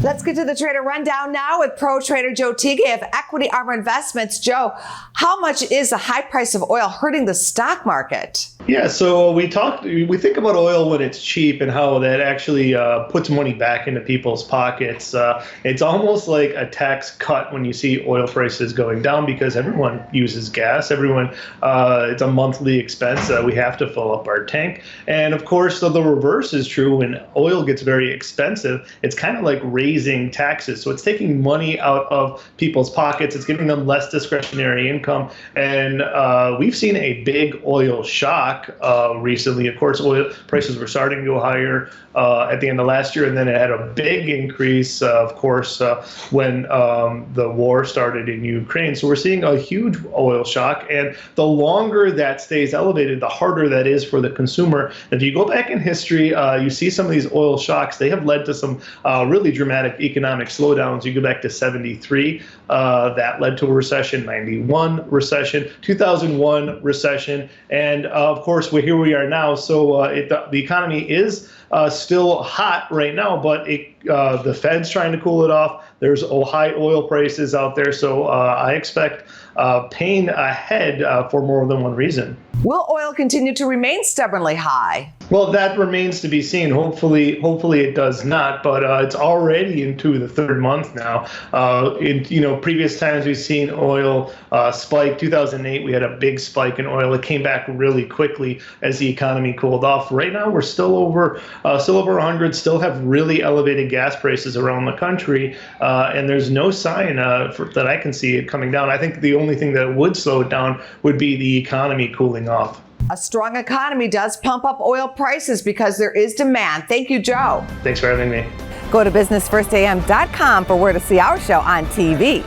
Let's get to the trader rundown now with pro trader Joe Tigay of Equity Armor Investments. Joe, how much is the high price of oil hurting the stock market? Yeah, so we think about oil when it's cheap and how that actually puts money back into people's pockets. It's almost like a tax cut when you see oil prices going down because everyone uses gas. It's a monthly expense. We have to fill up our tank. And of course, the reverse is true. When oil gets very expensive, it's kind of like raising taxes. So it's taking money out of people's pockets. It's giving them less discretionary income. And we've seen a big oil shock recently. Of course, oil prices were starting to go higher at the end of last year, and then it had a big increase, of course, when the war started in Ukraine. So we're seeing a huge oil shock, and the longer that stays elevated, the harder that is for the consumer. If you go back in history, you see some of these oil shocks, they have led to some really dramatic economic slowdowns. You go back to 73, that led to a recession, 91 recession, 2001 recession, and of course, here we are now. So the economy is still hot right now, but the Fed's trying to cool it off. There's high oil prices out there, so I expect pain ahead for more than one reason. Will oil continue to remain stubbornly high? Well, that remains to be seen. Hopefully it does not. But it's already into the third month now. In previous times we've seen oil spike. 2008 we had a big spike in oil. It came back really quickly as the economy cooled off. Right now we're still over 100. Still have really elevated gas prices around the country, and there's no sign that I can see it coming down. I think the only thing that would slow it down would be the economy cooling off. A strong economy does pump up oil prices because there is demand. Thank you, Joe. Thanks for having me. Go to businessfirstam.com for where to see our show on TV.